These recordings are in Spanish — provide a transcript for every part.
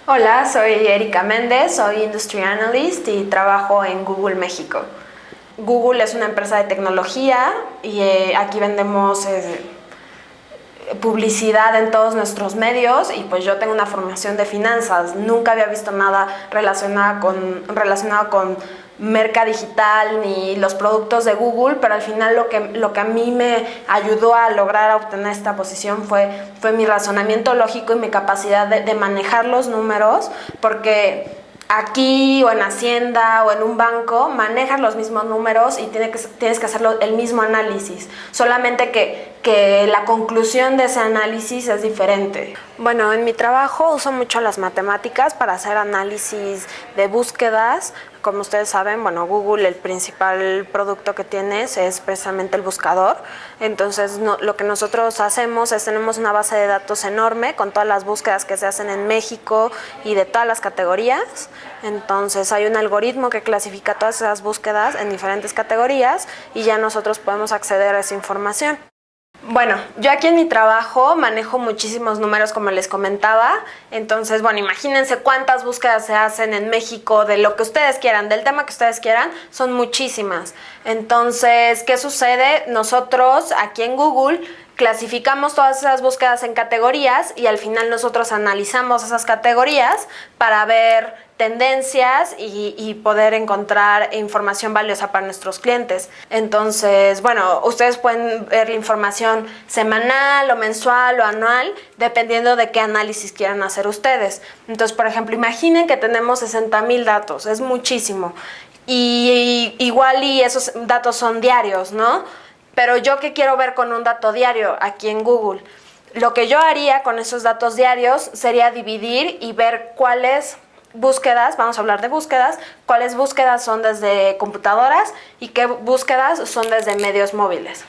Hola, soy Erika Méndez, soy Industry Analyst y trabajo en Google México. Google es una empresa de tecnología y aquí vendemos publicidad en todos nuestros medios y pues yo tengo una formación de finanzas. Nunca había visto nada relacionado con merca digital ni los productos de Google, pero al final lo que a mí me ayudó a lograr obtener esta posición fue mi razonamiento lógico y mi capacidad de manejar los números, porque aquí o en Hacienda o en un banco manejas los mismos números y tienes que hacer el mismo análisis, solamente que la conclusión de ese análisis es diferente. Bueno, en mi trabajo uso mucho las matemáticas para hacer análisis de búsquedas. Como ustedes saben, bueno, Google, el principal producto que tienes es precisamente el buscador. Entonces, lo que nosotros hacemos es tenemos una base de datos enorme con todas las búsquedas que se hacen en México y de todas las categorías. Entonces, hay un algoritmo que clasifica todas esas búsquedas en diferentes categorías y ya nosotros podemos acceder a esa información. Bueno, yo aquí en mi trabajo manejo muchísimos números, como les comentaba. Entonces, bueno, imagínense cuántas búsquedas se hacen en México de lo que ustedes quieran, del tema que ustedes quieran, son muchísimas. Entonces, ¿qué sucede? Nosotros aquí en Google clasificamos todas esas búsquedas en categorías y al final nosotros analizamos esas categorías para ver tendencias y poder encontrar información valiosa para nuestros clientes. Entonces, bueno, ustedes pueden ver la información semanal o mensual o anual, dependiendo de qué análisis quieran hacer ustedes. Entonces, por ejemplo, imaginen que tenemos 60,000 datos, es muchísimo. Y igual y esos datos son diarios, ¿no? Pero yo, ¿qué quiero ver con un dato diario aquí en Google? Lo que yo haría con esos datos diarios sería dividir y ver cuáles búsquedas, vamos a hablar de búsquedas, cuáles búsquedas son desde computadoras y qué búsquedas son desde medios móviles.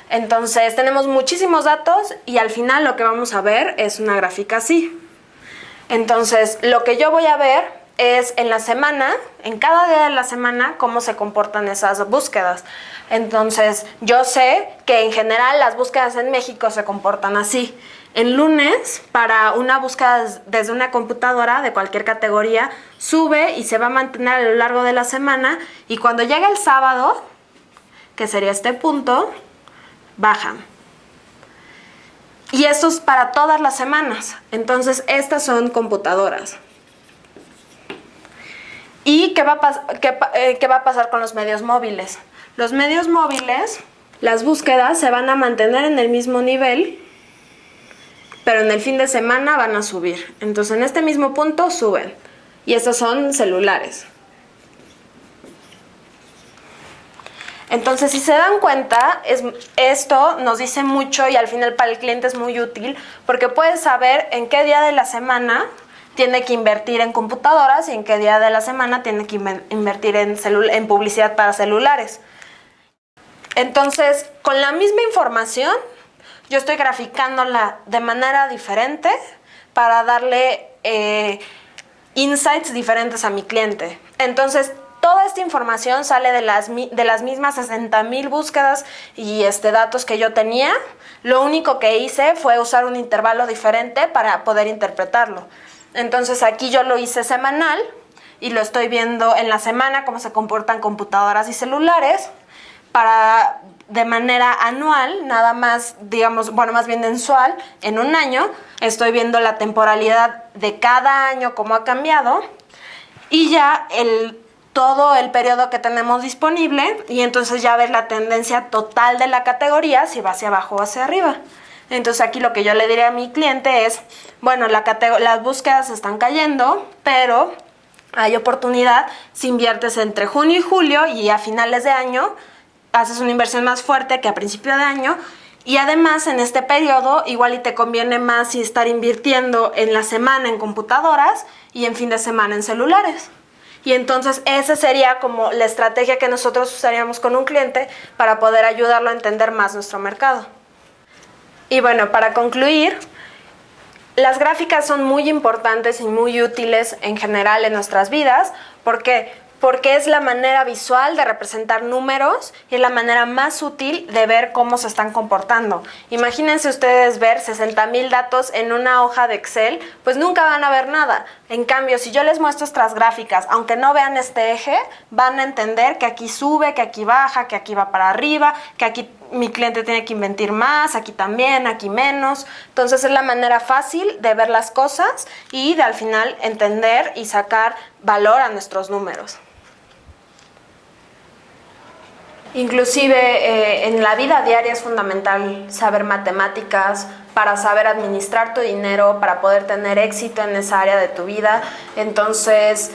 Entonces tenemos muchísimos datos y al final lo que vamos a ver es una gráfica así. Entonces lo que yo voy a ver es en la semana, en cada día de la semana, cómo se comportan esas búsquedas. Entonces yo sé que en general las búsquedas en México se comportan así. El lunes, para una búsqueda desde una computadora de cualquier categoría, sube y se va a mantener a lo largo de la semana, y cuando llega el sábado, que sería este punto, bajan. Y esto es para todas las semanas. Entonces, estas son computadoras. ¿Y qué va a pasar con los medios móviles? Los medios móviles, las búsquedas se van a mantener en el mismo nivel, pero en el fin de semana van a subir. Entonces, en este mismo punto suben. Y estos son celulares. Entonces, si se dan cuenta, esto nos dice mucho y al final para el cliente es muy útil, porque puedes saber en qué día de la semana tiene que invertir en computadoras y en qué día de la semana tiene que invertir en publicidad para celulares. Entonces, con la misma información, yo estoy graficándola de manera diferente para darle insights diferentes a mi cliente. Entonces, toda esta información sale de las mismas 60,000 búsquedas y datos que yo tenía. Lo único que hice fue usar un intervalo diferente para poder interpretarlo. Entonces, aquí yo lo hice semanal y lo estoy viendo en la semana, cómo se comportan computadoras y celulares. De manera anual, nada más, digamos, bueno, más bien mensual, en un año, estoy viendo la temporalidad de cada año, cómo ha cambiado, y ya todo el periodo que tenemos disponible, y entonces ya ves la tendencia total de la categoría, si va hacia abajo o hacia arriba. Entonces aquí lo que yo le diré a mi cliente es, bueno, las búsquedas están cayendo, pero hay oportunidad si inviertes entre junio y julio y a finales de año haces una inversión más fuerte que a principio de año, y además en este periodo igual y te conviene más estar invirtiendo en la semana en computadoras y en fin de semana en celulares. Y entonces esa sería como la estrategia que nosotros usaríamos con un cliente para poder ayudarlo a entender más nuestro mercado. Y bueno, para concluir, las gráficas son muy importantes y muy útiles en general en nuestras vidas. ¿Por qué? porque es la manera visual de representar números y es la manera más útil de ver cómo se están comportando. Imagínense ustedes ver 60,000 datos en una hoja de Excel, pues nunca van a ver nada. En cambio, si yo les muestro estas gráficas, aunque no vean este eje, van a entender que aquí sube, que aquí baja, que aquí va para arriba, que aquí mi cliente tiene que invertir más, aquí también, aquí menos. Entonces es la manera fácil de ver las cosas y de al final entender y sacar valor a nuestros números. Inclusive en la vida diaria es fundamental saber matemáticas para saber administrar tu dinero, para poder tener éxito en esa área de tu vida. Entonces,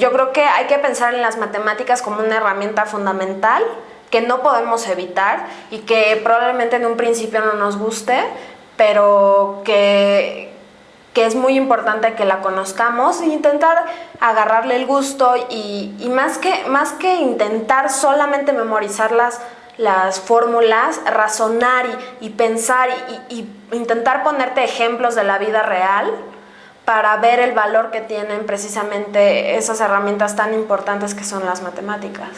yo creo que hay que pensar en las matemáticas como una herramienta fundamental que no podemos evitar y que probablemente en un principio no nos guste, pero que es muy importante que la conozcamos e intentar agarrarle el gusto y más que intentar solamente memorizar las fórmulas, razonar y pensar y intentar ponerte ejemplos de la vida real para ver el valor que tienen precisamente esas herramientas tan importantes que son las matemáticas.